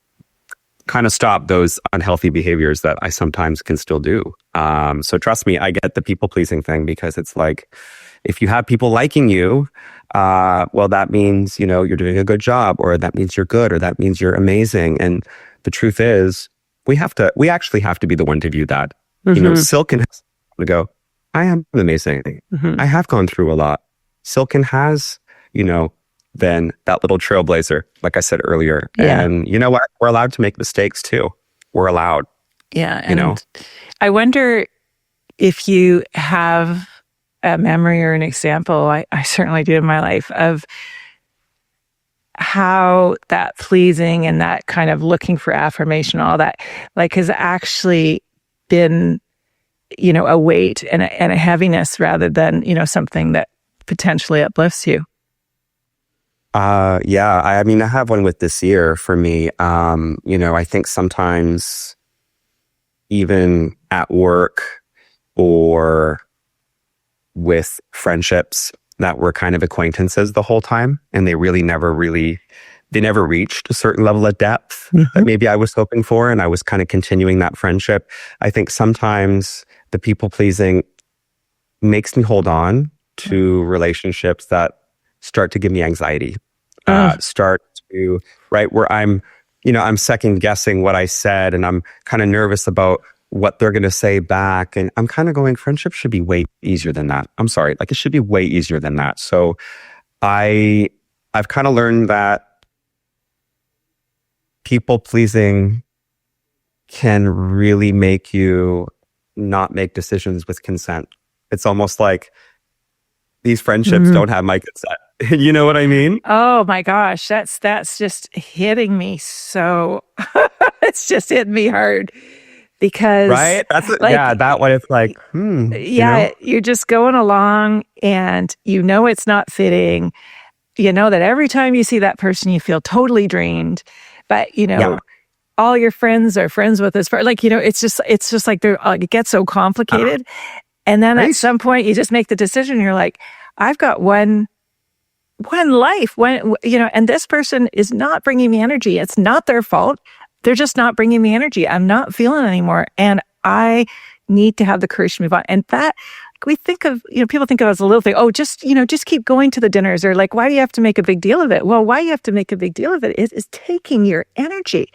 kind of stop those unhealthy behaviors that I sometimes can still do. So trust me, I get the people pleasing thing, because it's like, if you have people liking you, well, that means, you're doing a good job, or that means you're good, or that means you're amazing. And the truth is, we actually have to be the one to view that. Silken has to go, I am amazing. I have gone through a lot. Silken has, been that little trailblazer, like I said earlier. Yeah. And you know what? We're allowed to make mistakes too. We're allowed. Yeah. And I wonder if you have a memory or an example, I certainly do in my life, of how that pleasing and that kind of looking for affirmation, all that, like, has actually been, a weight and a heaviness, rather than, something that potentially uplifts you. Yeah. I mean, I have one with this year for me. I think sometimes even at work or with friendships that were kind of acquaintances the whole time, and they never reached a certain level of depth that maybe I was hoping for, and I was kind of continuing that friendship. I think sometimes the people pleasing makes me hold on to relationships that start to give me anxiety, where I'm, I'm second guessing what I said, and I'm kind of nervous about what they're going to say back. And I'm kind of going, friendship should be way easier than that. I'm sorry. Like, it should be way easier than that. So I've kind of learned that people pleasing can really make you not make decisions with consent. It's almost like these friendships don't have my consent. You know what I mean? Oh my gosh, that's just hitting me so it's just hitting me hard because right? That way it's like, you're just going along and it's not fitting. You know that every time you see that person you feel totally drained, but all your friends are friends with this person. Like, it's just like it gets so complicated. And then at some point you just make the decision and you're like, I've got one life, and this person is not bringing me energy. It's not their fault. They're just not bringing me energy. I'm not feeling it anymore. And I need to have the courage to move on. And that we think of, people think of it as a little thing. Oh, just keep going to the dinners, or like, why do you have to make a big deal of it? Well, why you have to make a big deal of it is taking your energy.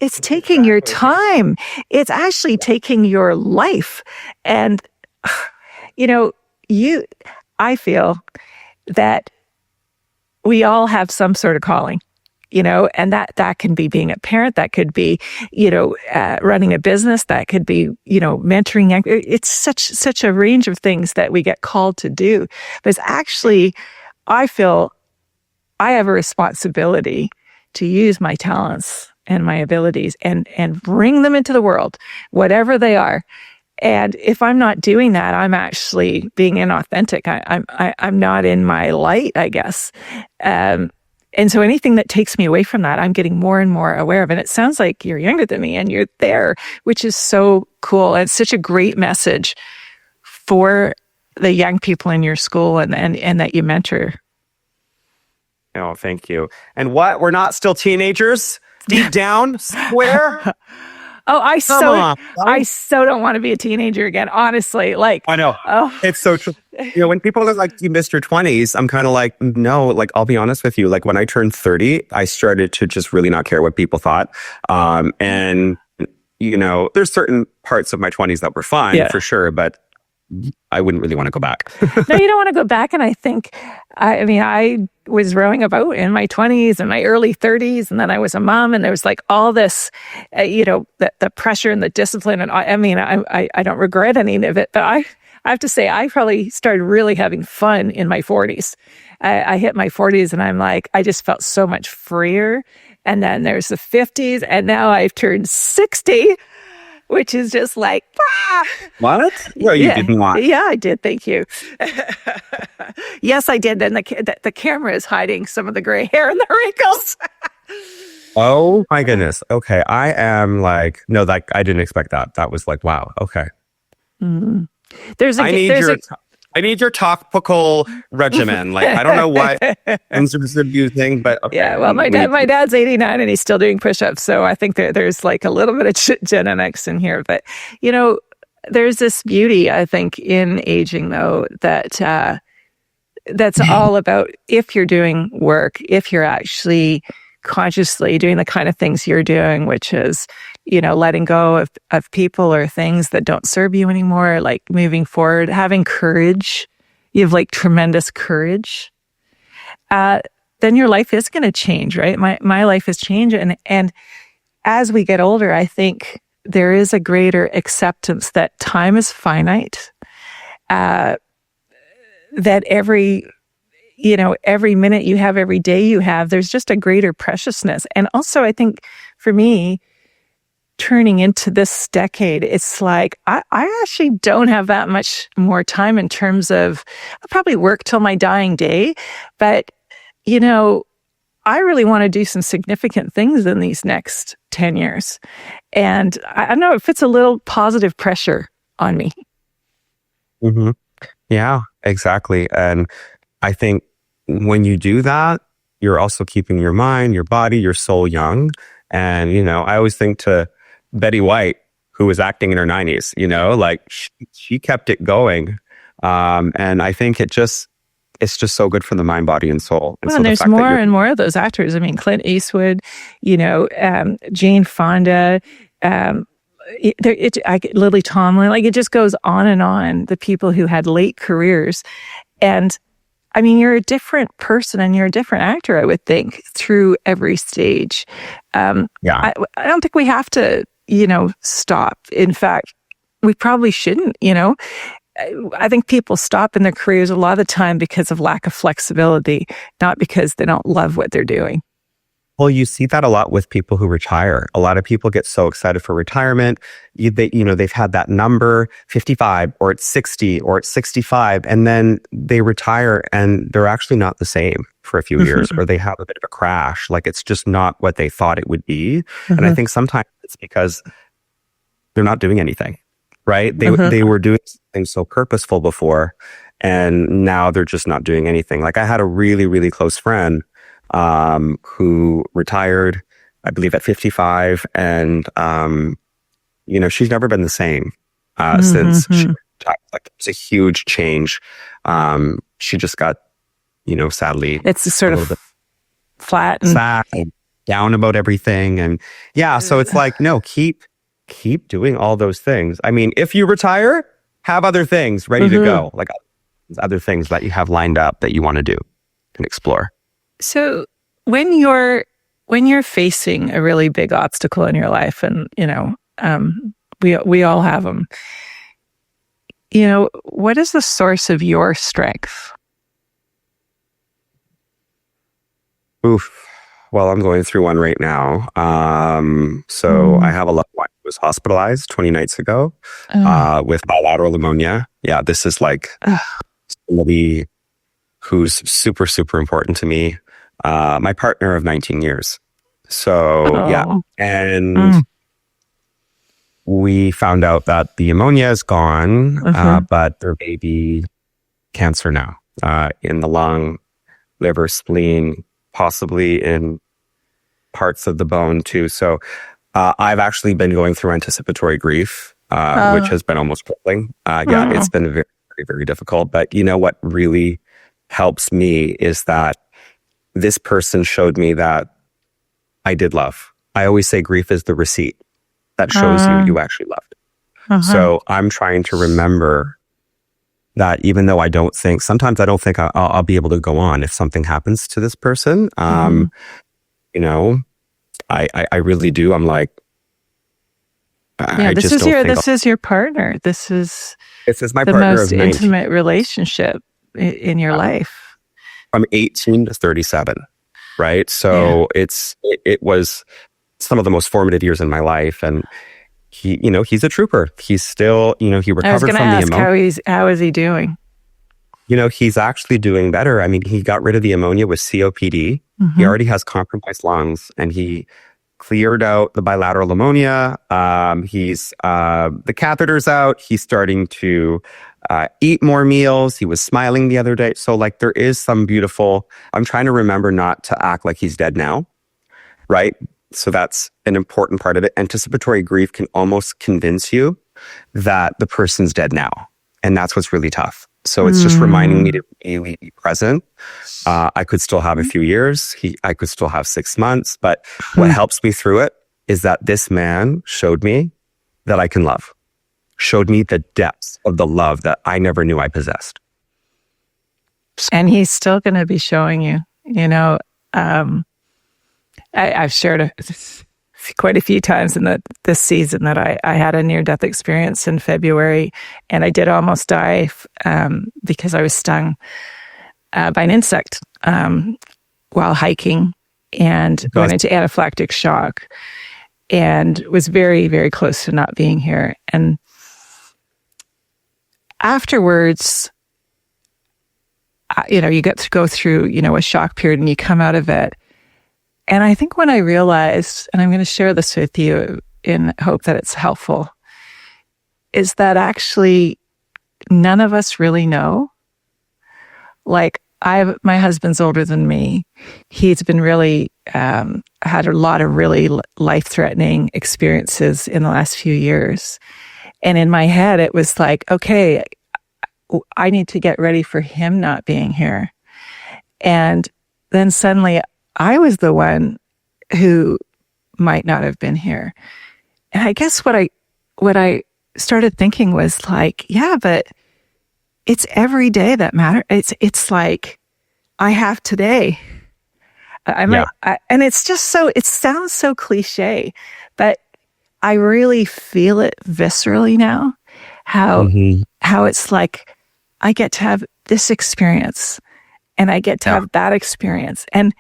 It's taking your time. It's actually taking your life. And, I feel that we all have some sort of calling, and that can be being a parent, that could be, running a business, that could be, mentoring. It's such a range of things that we get called to do. But it's actually, I feel I have a responsibility to use my talents and my abilities and bring them into the world, whatever they are. And if I'm not doing that, I'm actually being inauthentic. I'm not in my light, I guess. And so anything that takes me away from that, I'm getting more and more aware of. And it sounds like you're younger than me and you're there, which is so cool. And it's such a great message for the young people in your school and that you mentor. Oh, thank you. And what? We're not still teenagers? Deep down? Square? Oh, I so don't want to be a teenager again, honestly. Like, I know. Oh. It's so true. When people are like, you missed your 20s, I'm kind of like, no, like, I'll be honest with you. Like, when I turned 30, I started to just really not care what people thought. And, there's certain parts of my 20s that were fun, for sure, but I wouldn't really want to go back. No, you don't want to go back. And I think, I was rowing a boat in my 20s and my early 30s. And then I was a mom and there was like all this, the pressure and the discipline. And I don't regret any of it, but I have to say, I probably started really having fun in my 40s. I hit my 40s and I'm like, I just felt so much freer. And then there's the 50s and now I've turned 60. Which is just like, What? Well, you didn't want. Yeah, I did. Thank you. Yes, I did. And the camera is hiding some of the gray hair and the wrinkles. Oh my goodness. Okay. I am like, no, like, I didn't expect that. That was like, wow. Okay. Mm-hmm. I need your topical regimen. Like, I don't know what Instagram's using, but okay. Yeah, well, my dad's 89 and he's still doing push-ups. So I think there's like a little bit of genetics in here. But, there's this beauty, I think, in aging, though, that's all about if you're doing work, if you're actually consciously doing the kind of things you're doing, which is, letting go of people or things that don't serve you anymore, like moving forward, having courage. You have like tremendous courage. Then your life is going to change, right? My life has changed. And as we get older, I think there is a greater acceptance that time is finite, that every minute you have, every day you have, there's just a greater preciousness. And also, I think for me, turning into this decade, it's like, I actually don't have that much more time in terms of, I'll probably work till my dying day. But, I really want to do some significant things in these next 10 years. And I don't know, it puts a little positive pressure on me. Mm-hmm. Yeah, exactly. And I think when you do that, you're also keeping your mind, your body, your soul young. And, I always think to Betty White, who was acting in her 90s, like she kept it going. And I think it it's just so good for the mind, body, and soul. And Well, so and the there's fact more that and more of those actors. I mean, Clint Eastwood, Jane Fonda, Lily Tomlin, like it just goes on and on. The people who had late careers. And I mean, you're a different person and you're a different actor, I would think, through every stage. yeah. I don't think we have to, stop. In fact, we probably shouldn't, I think people stop in their careers a lot of the time because of lack of flexibility, not because they don't love what they're doing. Well, you see that a lot with people who retire. A lot of people get so excited for retirement. They've had that number 55 or it's 60 or it's 65, and then they retire and they're actually not the same for a few years, or they have a bit of a crash. Like it's just not what they thought it would be. And I think sometimes it's because they're not doing anything, right? They were doing something so purposeful before, and now they're just not doing anything. Like I had a really, really close friend who retired, I believe, at 55. And, she's never been the same since she retired. Like, it's a huge change. She just got, sadly, it's sort of flat and sad and down about everything. And yeah, so it's like, no, keep doing all those things. I mean, if you retire, have other things ready to go, like other things that you have lined up that you want to do and explore. So when you're facing a really big obstacle in your life, and we all have them, what is the source of your strength? Oof. Well, I'm going through one right now. So I have a loved one who was hospitalized 20 nights ago with bilateral pneumonia. Yeah, this is like somebody who's super, super important to me. My partner of 19 years. So, yeah. And we found out that the pneumonia is gone, but their baby cancer now in the lung, liver, spleen, possibly in parts of the bone too. So I've actually been going through anticipatory grief, which has been almost crippling. It's been very, very, very difficult. But what really helps me is that this person showed me that I did love. I always say grief is the receipt that shows you actually loved. So I'm trying to remember that even though sometimes I don't think I'll be able to go on if something happens to this person. I really do. I'm like, this is your partner. This is my the partner most of 19. intimate relationship in your life. From 18 to 37, right? So it was some of the most formative years in my life, and he's a trooper. He's still, he recovered I was going to from ask the pneumonia. how is he doing? He's actually doing better. I mean, he got rid of the pneumonia with COPD. He already has compromised lungs, and he cleared out the bilateral pneumonia. He's the catheter's out. He's starting to eat more meals. He was smiling the other day. So like there is some beautiful, I'm trying to remember not to act like he's dead now, right? So that's an important part of it. Anticipatory grief can almost convince you that the person's dead now. And that's what's really tough. So it's just reminding me to really be present. I could still have a few years. I could still have 6 months. But what helps me through it is that this man showed me that I can love. Showed me the depths of the love that I never knew I possessed. And he's still going to be showing you, I've shared quite a few times in this season that I had a near-death experience in February, and I did almost die because I was stung by an insect while hiking and went into anaphylactic shock and was very, very close to not being here. And afterwards, you get to go through, a shock period and you come out of it. And I think when I realized, and I'm going to share this with you in hope that it's helpful, is that actually none of us really know. Like my husband's older than me. He's been really, had a lot of really life-threatening experiences in the last few years. And in my head, it was like, okay, I need to get ready for him not being here. And then suddenly I was the one who might not have been here. And I guess what I started thinking was like, yeah, but it's every day that matters. It's like I have today. And it's just so, it sounds so cliche, but I really feel it viscerally now, how it's like, I get to have this experience and I get to have that experience. And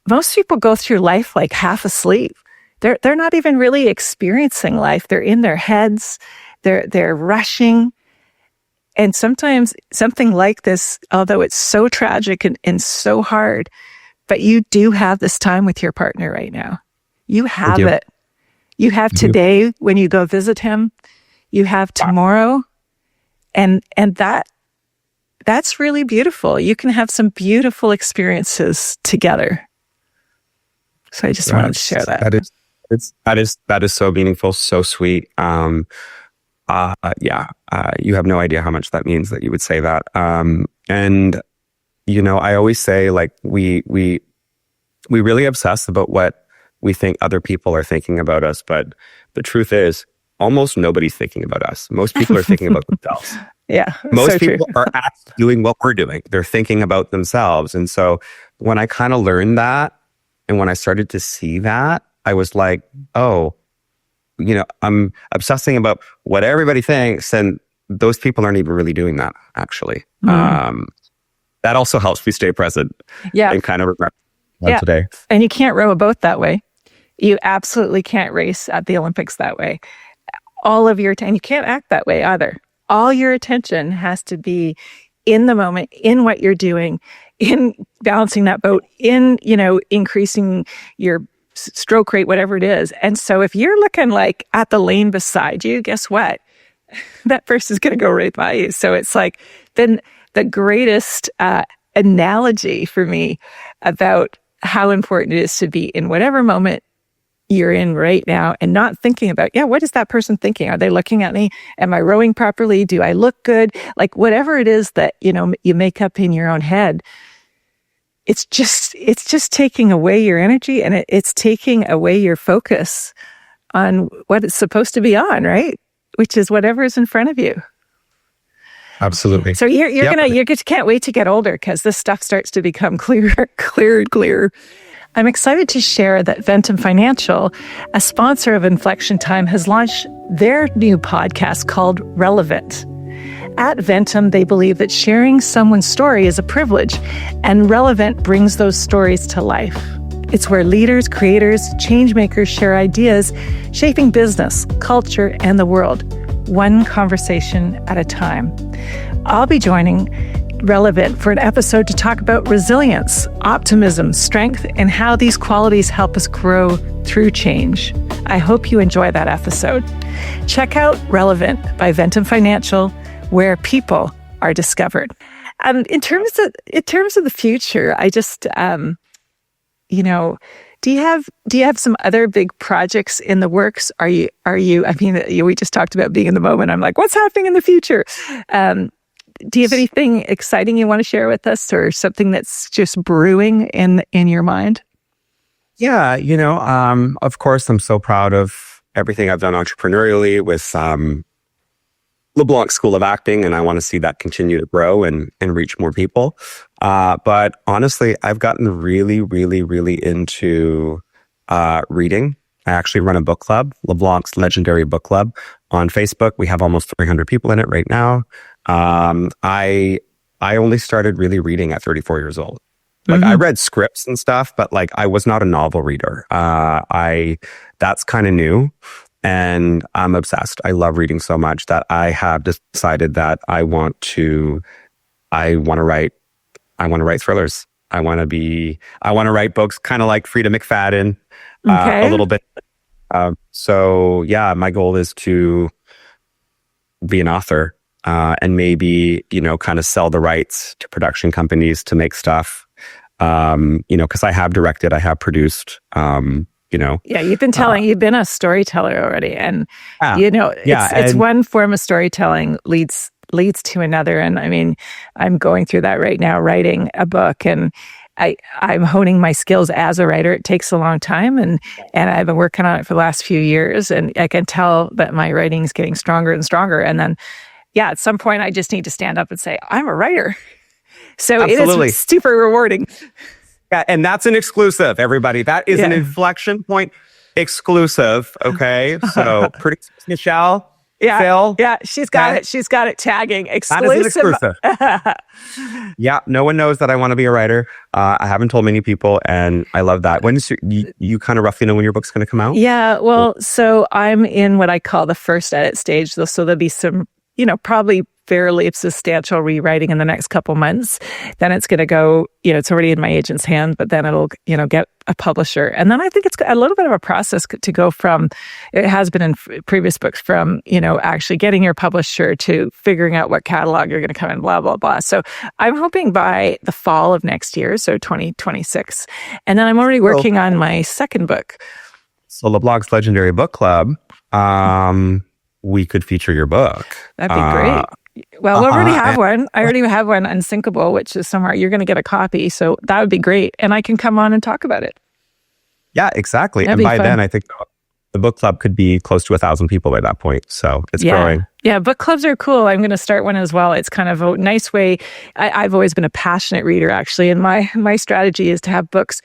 most people go through life like half asleep. They're not even really experiencing life. They're in their heads. They're rushing. And sometimes something like this, although it's so tragic and so hard, but you do have this time with your partner right now. You have it. You have today when you go visit him. You have tomorrow. And that's really beautiful. You can have some beautiful experiences together. So I just wanted to share that. That is so meaningful, so sweet. You have no idea how much that means that you would say that. And I always say, like, we really obsess about what we think other people are thinking about us, but the truth is, almost nobody's thinking about us. Most people are thinking about themselves. Yeah. Most so people true. are actually doing what we're doing. They're thinking about themselves. And so when I kind of learned that, and when I started to see that, I was like, oh, I'm obsessing about what everybody thinks, and those people aren't even really doing that, actually. That also helps me stay present and kind of regret today. And you can't row a boat that way. You absolutely can't race at the Olympics that way. All of your time, you can't act that way either. All your attention has to be in the moment, in what you're doing, in balancing that boat, in, increasing your stroke rate, whatever it is. And so if you're looking like at the lane beside you, guess what? That person's going to go right by you. So it's like then the greatest analogy for me about how important it is to be in whatever moment you're in right now and not thinking about, what is that person thinking? Are they looking at me? Am I rowing properly? Do I look good? Like whatever it is that, you make up in your own head, it's just taking away your energy, and it's taking away your focus on what it's supposed to be on, right? Which is whatever is in front of you. Absolutely. So you can't wait to get older, because this stuff starts to become clearer. I'm excited to share that Ventum Financial, a sponsor of Inflection Time, has launched their new podcast called Relevant. At Ventum, they believe that sharing someone's story is a privilege, and Relevant brings those stories to life. It's where leaders, creators, change makers share ideas, shaping business, culture, and the world, one conversation at a time. I'll be joining Relevant for an episode to talk about resilience, optimism, strength, and how these qualities help us grow through change. I hope you enjoy that episode. Check out Relevant by Ventum Financial, where people are discovered. In terms of the future, I just, do you have some other big projects in the works? Are you? We just talked about being in the moment. I'm like, what's happening in the future? Do you have anything exciting you want to share with us, or something that's just brewing in your mind? Yeah, of course, I'm so proud of everything I've done entrepreneurially with LeBlanc School of Acting, and I want to see that continue to grow and reach more people. But honestly, I've gotten really, really, really into reading. I actually run a book club, LeBlanc's Legendary Book Club, on Facebook. We have almost 300 people in it right now. I only started really reading at 34 years old. Like I read scripts and stuff, but like I was not a novel reader. That's kind of new, and I'm obsessed. I love reading so much that I have decided that I want to write thrillers. I want to write books kind of like Frida McFadden, a little bit. So yeah, my goal is to be an author, and maybe, kind of sell the rights to production companies to make stuff. Because I have directed, I have produced, Yeah, you've been a storyteller already. And, it's one form of storytelling leads leads to another. And I mean, I'm going through that right now, writing a book, and I'm honing my skills as a writer. It takes a long time, and I've been working on it for the last few years, and I can tell that my writing is getting stronger and stronger. And then, yeah, at some point I just need to stand up and say, I'm a writer. So Absolutely. It is super rewarding. Yeah, and that's an exclusive, everybody. That is an Inflection Point exclusive. Okay. So producer Michelle, Phil. Yeah, she's got it. She's got it tagging exclusive. That is an exclusive. Yeah, no one knows that I want to be a writer. I haven't told many people, and I love that. When is you kind of roughly know when your book's going to come out? Yeah, well, so I'm in what I call the first edit stage. So there'll be some, probably fairly substantial rewriting in the next couple months. Then it's going to go, it's already in my agent's hand, but then it'll, get a publisher. And then I think it's a little bit of a process to go from, it has been in previous books, from, actually getting your publisher to figuring out what catalog you're going to come in, blah, blah, blah. So I'm hoping by the fall of next year, so 2026. And then I'm already working on my second book. So LeBlanc's Legendary Book Club, we could feature your book. That'd be great. Well, we already have one. I already have one, Unsinkable, which is somewhere you're going to get a copy. So that would be great. And I can come on and talk about it. Yeah, exactly. That'd and by fun. then, I think the book club could be close to 1,000 people by that point. So it's growing. Yeah, book clubs are cool. I'm going to start one as well. It's kind of a nice way. I've always been a passionate reader, actually. And my strategy is to have books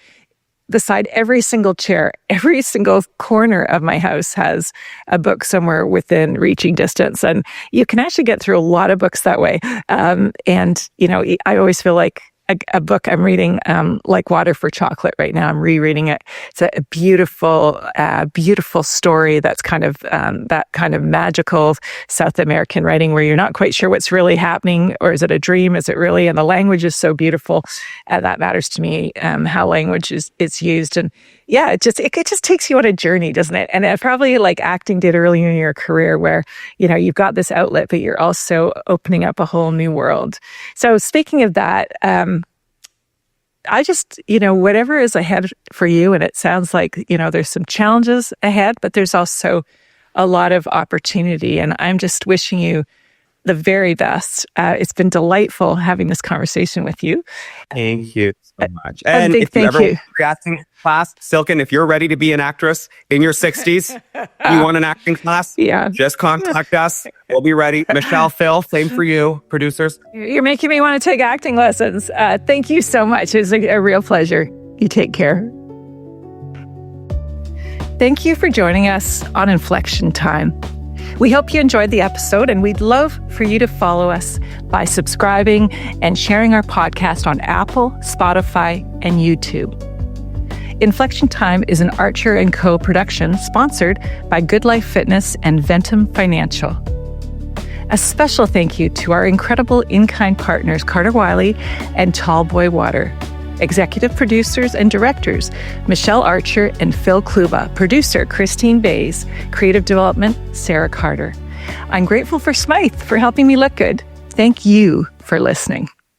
beside every single chair. Every single corner of my house has a book somewhere within reaching distance. And you can actually get through a lot of books that way. And, I always feel like a book I'm reading, like Water for Chocolate right now. I'm rereading it. It's a beautiful, beautiful story that's kind of that kind of magical South American writing where you're not quite sure what's really happening, or is it a dream? Is it really? And the language is so beautiful. That matters to me, how language is used. And yeah, it just takes you on a journey, doesn't it? And probably like acting did earlier in your career where, you've got this outlet, but you're also opening up a whole new world. So speaking of that, I just, whatever is ahead for you, and it sounds like, there's some challenges ahead, but there's also a lot of opportunity. And I'm just wishing you the very best. It's been delightful having this conversation with you. Thank you so much. And if you ever want an acting class, Silken, if you're ready to be an actress in your 60s, you want an acting class? Yeah. Just contact us. We'll be ready. Michelle, Phil, same for you, producers. You're making me want to take acting lessons. Thank you so much. It's a real pleasure. You take care. Thank you for joining us on Inflection Time. We hope you enjoyed the episode, and we'd love for you to follow us by subscribing and sharing our podcast on Apple, Spotify, and YouTube. Inflection Time is an Archer & Co. production sponsored by Good Life Fitness and Ventum Financial. A special thank you to our incredible in-kind partners, Carter Wiley and Tallboy Water. Executive producers and directors, Michelle Archer and Phil Kluba. Producer, Christine Bays. Creative development, Sarah Carter. I'm grateful for Smythe for helping me look good. Thank you for listening.